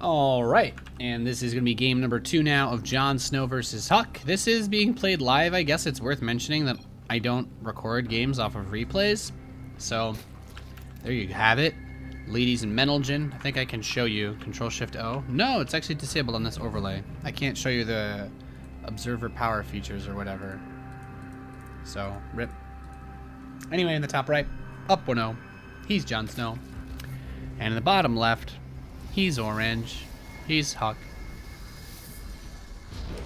All right, and this is going to be game number 2 now of Jonsnow versus HuK. This is being played live. I guess it's worth mentioning that I don't record games off of replays. So, there you have it. Ladies and Menelgen. I think I can show you. Control-Shift-O. No, it's actually disabled on this overlay. I can't show you the observer power features or whatever. So, rip. Anyway, in the top right, up 1-0. He's Jonsnow. And in the bottom left, he's orange. He's HuK.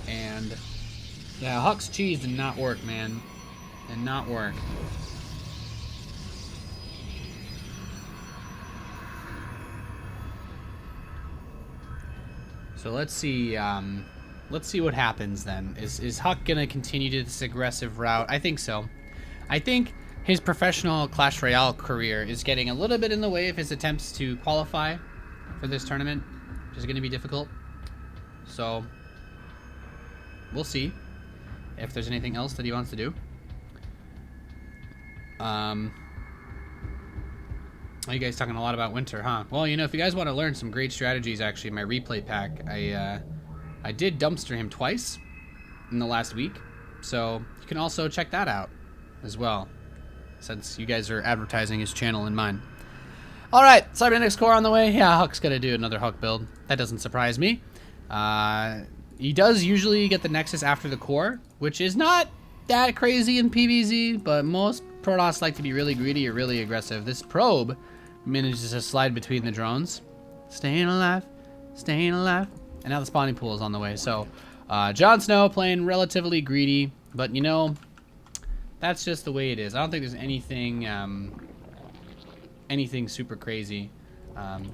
And yeah, HuK's cheese did not work, man. Did not work. So let's see what happens then. Is HuK gonna continue to this aggressive route? I think so. I think his professional Clash Royale career is getting a little bit in the way of his attempts to qualify for this tournament, which is going to be difficult. So we'll see if there's anything else that he wants to do. Oh, you guys talking a lot about winter, huh? Well, you know, if you guys want to learn some great strategies, actually, in my replay pack, I did dumpster him twice in the last week, so you can also check that out as well, since you guys are advertising his channel and mine. All right, Cybernetics Core on the way. Yeah, HuK's gonna do another HuK build. That doesn't surprise me. He does usually get the Nexus after the core, which is not that crazy in PvZ, but most Protoss like to be really greedy or really aggressive. This probe manages to slide between the drones. Staying alive, staying alive. And now the spawning pool is on the way. So, Jonsnow playing relatively greedy, but you know, that's just the way it is. I don't think there's anything anything super crazy. And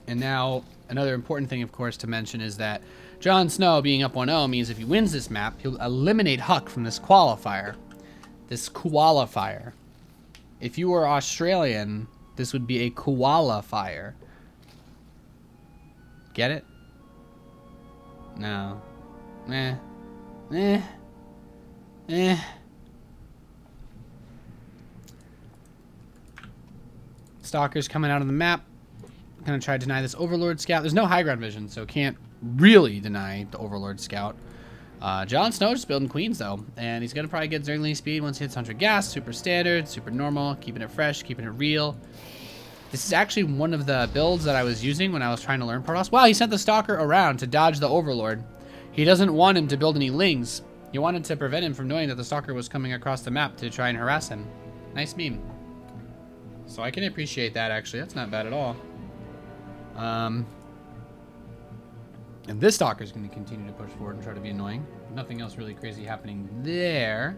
now another important thing, of course, to mention is that Jonsnow being up 1-0 means if he wins this map, he'll eliminate HuK from this qualifier. This qualifier. If you were Australian, this would be a qualifier. Get it? No. Stalker's coming out of the map. Gonna try to deny this Overlord Scout. There's no high ground vision, so can't really deny the Overlord Scout. Jonsnow just building Queens, though. And he's gonna probably get Zergling speed once he hits 100 gas. Super standard, super normal, keeping it fresh, keeping it real. This is actually one of the builds that I was using when I was trying to learn Protoss. Wow, he sent the Stalker around to dodge the Overlord. He doesn't want him to build any Lings. He wanted to prevent him from knowing that the Stalker was coming across the map to try and harass him. Nice meme. So I can appreciate that, actually. That's not bad at all. And this Stalker is going to continue to push forward and try to be annoying. Nothing else really crazy happening there.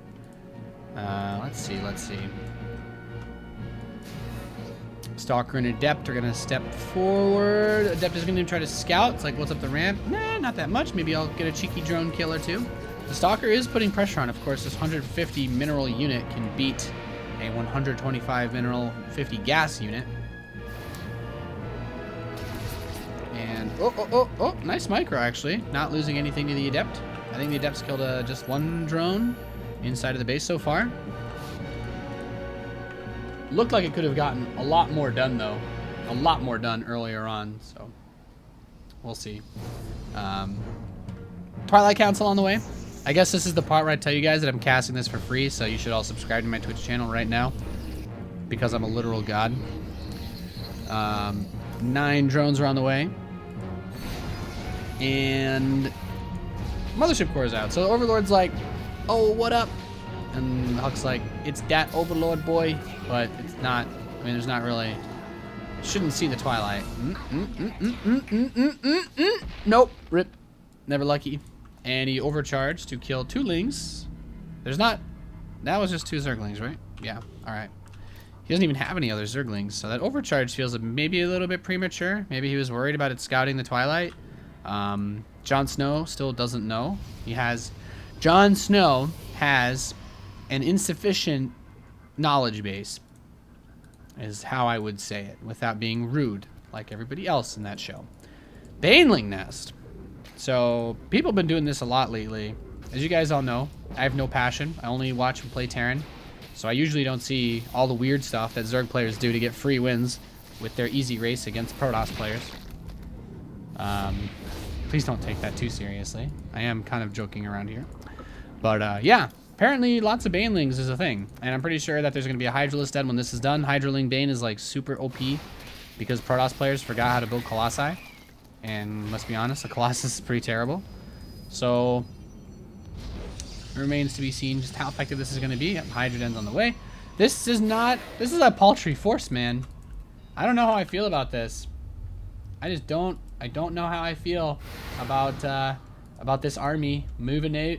Let's see. Stalker and Adept are going to step forward. Adept is going to try to scout. It's like, what's up the ramp? Nah, not that much. Maybe I'll get a cheeky drone kill or two. The Stalker is putting pressure on. Of course, this 150 mineral unit can beat a 125 mineral 50 gas unit. And, oh, nice micro, actually. Not losing anything to the Adept. I think the Adept's killed just one drone inside of the base so far. Looked like it could have gotten a lot more done, though. A lot more done earlier on, so we'll see. Twilight Council on the way. I guess this is the part where I tell you guys that I'm casting this for free, so you should all subscribe to my Twitch channel right now, because I'm a literal god. 9 drones are on the way. And Mothership Core is out. So the Overlord's like, oh, what up? And HuK's like, it's that Overlord, boy. But it's not, I mean, there's not really, shouldn't see the Twilight. Nope, rip. Never lucky. And he overcharged to kill 2 Lings. There's not, that was just 2 Zerglings, right? Yeah, all right. He doesn't even have any other Zerglings, so that overcharge feels maybe a little bit premature. Maybe he was worried about it scouting the Twilight. Jonsnow still doesn't know. Jonsnow has an insufficient knowledge base, is how I would say it, without being rude, like everybody else in that show. Baneling Nest. So, people have been doing this a lot lately. As you guys all know, I have no passion. I only watch and play Terran. So I usually don't see all the weird stuff that Zerg players do to get free wins with their easy race against Protoss players. Please don't take that too seriously. I am kind of joking around here. But yeah, apparently lots of Banelings is a thing. And I'm pretty sure that there's going to be a Hydralisk den when this is done. Hydraling Bane is like super OP because Protoss players forgot how to build Colossi. And let's be honest, the Colossus is pretty terrible. So it remains to be seen just how effective this is going to be. Hydra den's on the way. This is a paltry force, man. I don't know how I feel about this. I don't know how I feel about this army moving out,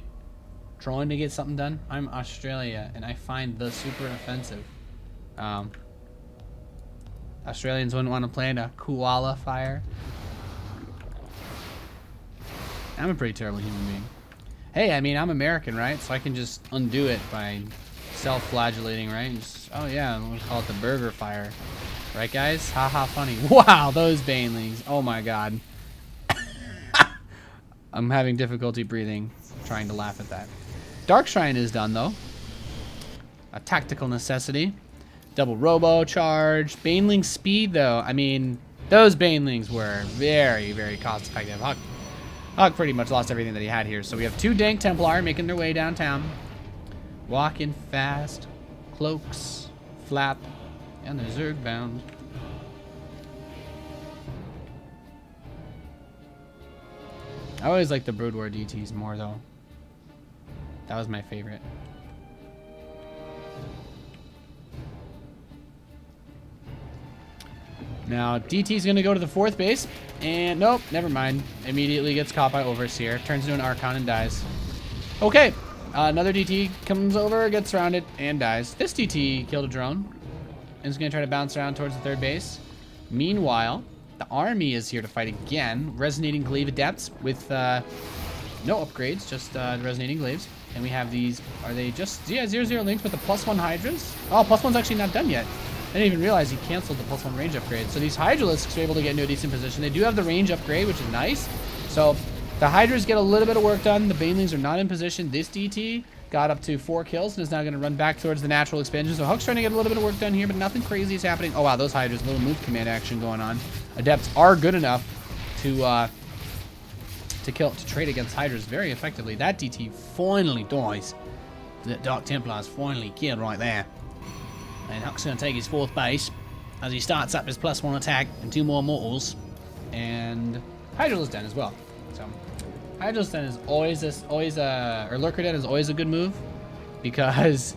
trying to get something done. I'm Australia, and I find the super offensive. Australians wouldn't want to play in a qualifier. I'm a pretty terrible human being. Hey, I mean, I'm American, right? So I can just undo it by self-flagellating, right? And just, oh yeah, we'll call it the burger fire. Right, guys? Haha, funny. Wow, those Banelings. Oh my god. I'm having difficulty breathing, trying to laugh at that. Dark Shrine is done, though. A tactical necessity. Double robo charge. Baneling speed, though. I mean, those Banelings were very, very cost-effective. HuK pretty much lost everything that he had here. So we have 2 Dank Templar making their way downtown. Walking fast. Cloaks. Flap. And the Zerg bound. I always like the Brood War DTs more, though. That was my favorite. Now, DT's going to go to the 4th base. And nope, never mind. Immediately gets caught by Overseer. Turns into an Archon and dies. Okay. Another DT comes over, gets surrounded, and dies. This DT killed a drone. And is going to try to bounce around towards the 3rd base. Meanwhile, the army is here to fight again. Resonating Glaive Adepts with no upgrades, just Resonating Glaives. And we have these, are they just, yeah, 0/0 links with the +1 Hydras? Oh, +1's actually not done yet. I didn't even realize he canceled the +1 range upgrade. So these Hydralisks are able to get into a decent position. They do have the range upgrade, which is nice. So the Hydras get a little bit of work done. The Banelings are not in position. This DT got up to 4 kills and is now going to run back towards the natural expansion. So HuK's trying to get a little bit of work done here, but nothing crazy is happening. Oh wow, those Hydras, a little move command action going on. Adepts are good enough to trade against Hydras very effectively. That DT finally dies. The Dark Templar is finally killed right there. And HuK's going to take his 4th base as he starts up his +1 attack and 2 more Immortals. And Hydralisk Den as well. So Hydralisk Den is or Lurker Den is always a good move because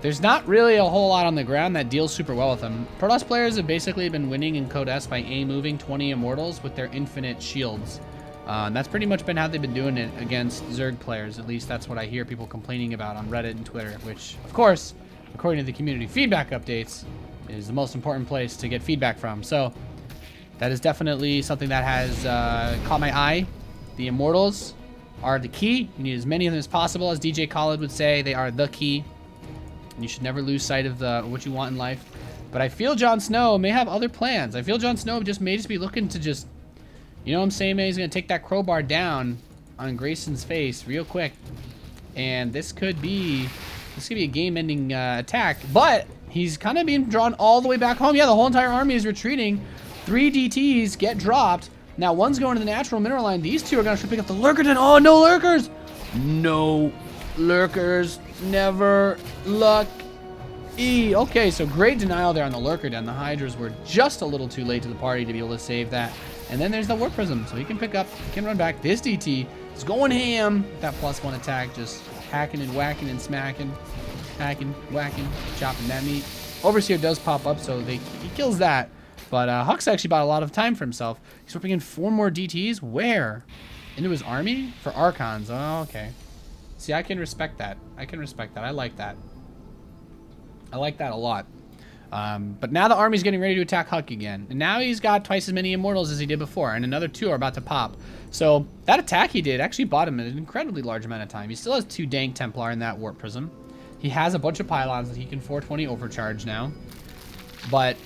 there's not really a whole lot on the ground that deals super well with them. Protoss players have basically been winning in Code S by A-moving 20 Immortals with their infinite shields. And that's pretty much been how they've been doing it against Zerg players. At least that's what I hear people complaining about on Reddit and Twitter, which, of course, according to the community feedback updates, is the most important place to get feedback from. So that is definitely something that has caught my eye. The Immortals are the key. You need as many of them as possible. As DJ Khaled would say, they are the key. And you should never lose sight of what you want in life. But I feel Jonsnow may have other plans. I feel Jonsnow may just be looking to just, you know what I'm saying, man? He's going to take that crowbar down on Grayson's face real quick. And this could be a game-ending attack. But he's kind of being drawn all the way back home. Yeah, the whole entire army is retreating. 3 DTs get dropped. Now one's going to the natural mineral line. These 2 are going to pick up the Lurker Den. Oh, no Lurkers! No Lurkers. Never luck. Okay, so great denial there on the Lurker Den. The Hydras were just a little too late to the party to be able to save that. And then there's the Warp Prism, so he can pick up, he can run back. This DT is going ham. That +1 attack, just hacking and whacking and smacking. Hacking, whacking, chopping that meat. Overseer does pop up, so he kills that. But HuK's actually bought a lot of time for himself. He's whipping in 4 more DTs. Where? Into his army? For Archons. Oh, okay. See, I can respect that. I can respect that. I like that. I like that a lot. But now the army's getting ready to attack HuK again. And now he's got twice as many Immortals as he did before. And another 2 are about to pop. So that attack he did actually bought him an incredibly large amount of time. He still has 2 Dank Templar in that Warp Prism. He has a bunch of pylons that he can 420 overcharge now. But,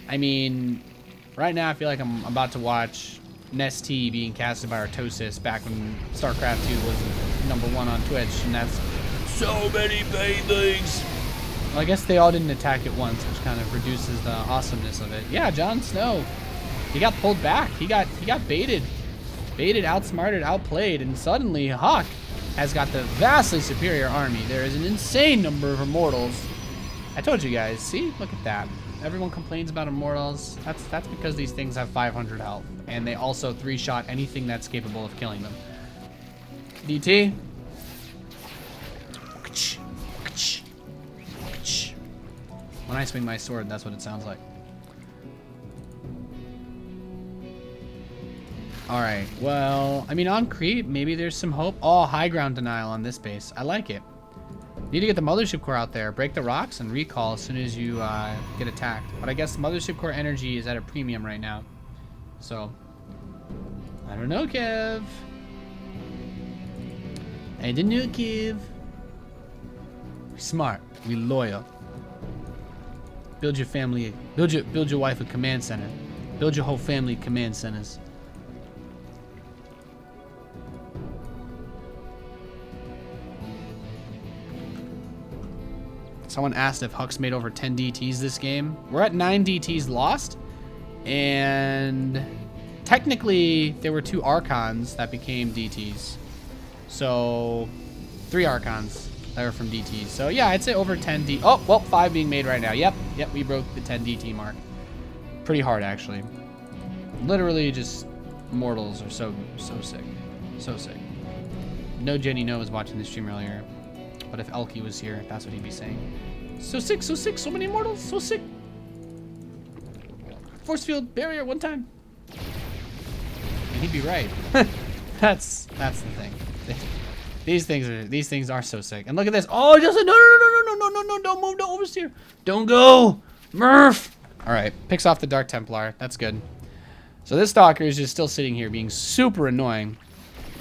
I mean, right now I feel like I'm about to watch Nestea being casted by Artosis back when StarCraft 2 was #1 on Twitch. And that's so many Banelings. Well, I guess they all didn't attack at once, which kind of reduces the awesomeness of it. Yeah, Jonsnow, he got pulled back. He got baited baited, outsmarted, outplayed, and suddenly HuK has got the vastly superior army. There is an insane number of Immortals. I told you guys, see? Look at that. Everyone complains about Immortals. That's because these things have 500 health, and they also 3-shot anything that's capable of killing them. DT. When I swing my sword, that's what it sounds like. Alright, well, I mean, on creep, maybe there's some hope. Oh, high ground denial on this base. I like it. Need to get the Mothership Core out there. Break the rocks and recall as soon as you get attacked. But I guess the Mothership Core energy is at a premium right now. So, I don't know, Kev. I don't know, Kev. We smart. We loyal. Build your family. Build your wife a command center. Build your whole family command centers. Someone asked if HuK's made over 10 DTs this game. We're at 9 DTs lost. And technically, there were 2 Archons that became DTs. So, 3 Archons that were from DTs. So, yeah, I'd say over 10 DTs. Oh, well, 5 being made right now. Yep, we broke the 10 DT mark. Pretty hard, actually. Literally just mortals are so sick. So sick. No Jenny No was watching the stream earlier. But if Elky was here, that's what he'd be saying. So sick, so many immortals, so sick. Force field barrier one time. And he'd be right. That's the thing. These things are so sick. And look at this. Oh, just no, don't move, don't oversteer. Don't go. Murph. Alright, picks off the Dark Templar. That's good. So this Stalker is just still sitting here being super annoying.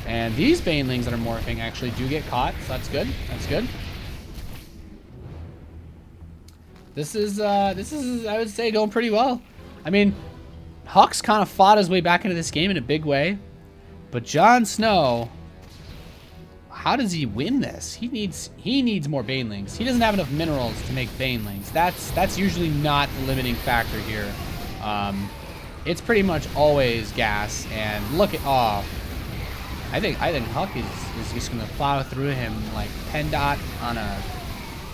And these Banelings that are morphing actually do get caught, so that's good. That's good. This is I would say going pretty well. I mean, HuK's kind of fought his way back into this game in a big way, but Jonsnow, how does he win this? He needs more Banelings. He doesn't have enough minerals to make Banelings. That's usually not the limiting factor here. It's pretty much always gas. And look at I think HuK is just gonna plow through him like PennDOT on a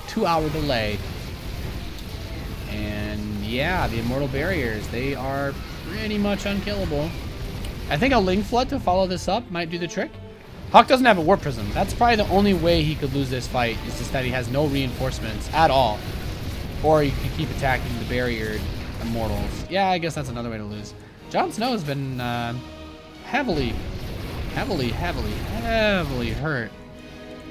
2-hour delay. And yeah, the Immortal Barriers, they are pretty much unkillable. I think a Ling Flood to follow this up might do the trick. HuK doesn't have a Warp Prism. That's probably the only way he could lose this fight, is just that he has no reinforcements at all. Or he could keep attacking the barriered Immortals. Yeah, I guess that's another way to lose. Jonsnow has been heavily hurt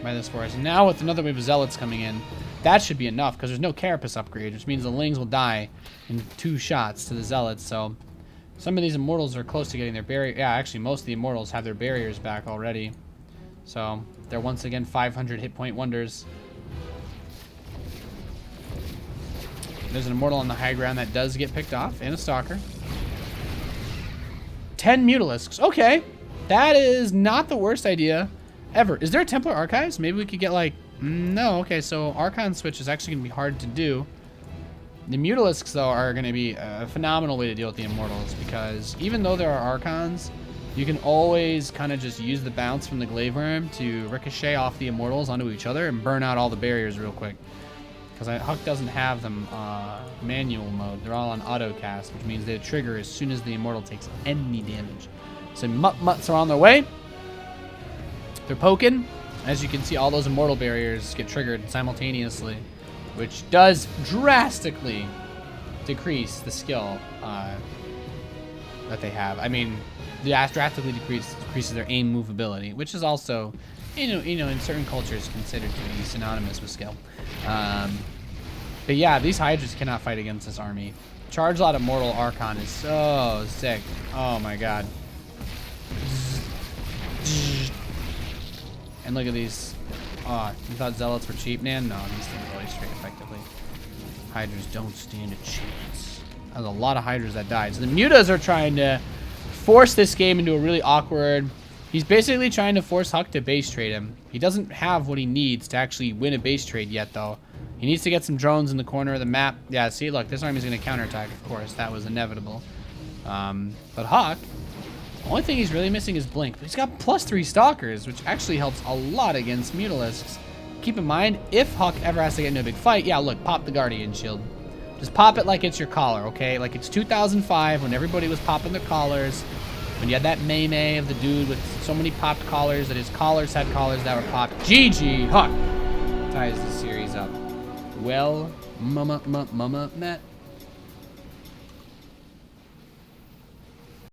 by this force. Now with another wave of Zealots coming in, that should be enough, because there's no Carapace upgrade, which means the Lings will die in 2 shots to the Zealots. So some of these Immortals are close to getting their barrier. Yeah, actually most of the Immortals have their barriers back already. So they're once again 500 hit point wonders. There's an Immortal on the high ground that does get picked off, and a Stalker. 10 Mutalisks. Okay. That is not the worst idea ever. Is there a Templar Archives? Maybe we could get like... No, okay, so Archon Switch is actually going to be hard to do. The Mutalisks, though, are going to be a phenomenal way to deal with the Immortals, because even though there are Archons, you can always kind of just use the bounce from the Glaive Worm to ricochet off the Immortals onto each other and burn out all the barriers real quick. Because HuK doesn't have them manual mode. They're all on auto cast, which means they trigger as soon as the Immortal takes any damage. So Mutts are on their way. They're poking. As you can see, all those Immortal barriers get triggered simultaneously, which does drastically decrease the skill that they have. I mean, drastically decreases their aim movability, which is also, you know, in certain cultures considered to be synonymous with skill. But yeah, these Hydras cannot fight against this army. Charge Lot Immortal Archon is so sick. Oh my god. And look at these. Oh, you thought Zealots were cheap, man? No, these things always trade effectively. Hydras don't stand a chance. There's a lot of Hydras that died. So the Mutas are trying to force this game into a really awkward... He's basically trying to force HuK to base trade him. He doesn't have what he needs to actually win a base trade yet, though. He needs to get some drones in the corner of the map. Yeah, see, look, this army's going to counterattack, of course. That was inevitable. But HuK... Only thing he's really missing is Blink, but he's got +3 Stalkers, which actually helps a lot against Mutalisks. Keep in mind, if HuK ever has to get into a big fight, yeah, look, pop the Guardian Shield. Just pop it like it's your collar, okay? Like it's 2005 when everybody was popping their collars. When you had that meme of the dude with so many popped collars that his collars had collars that were popped. GG, HuK ties the series up. Well, mama, met.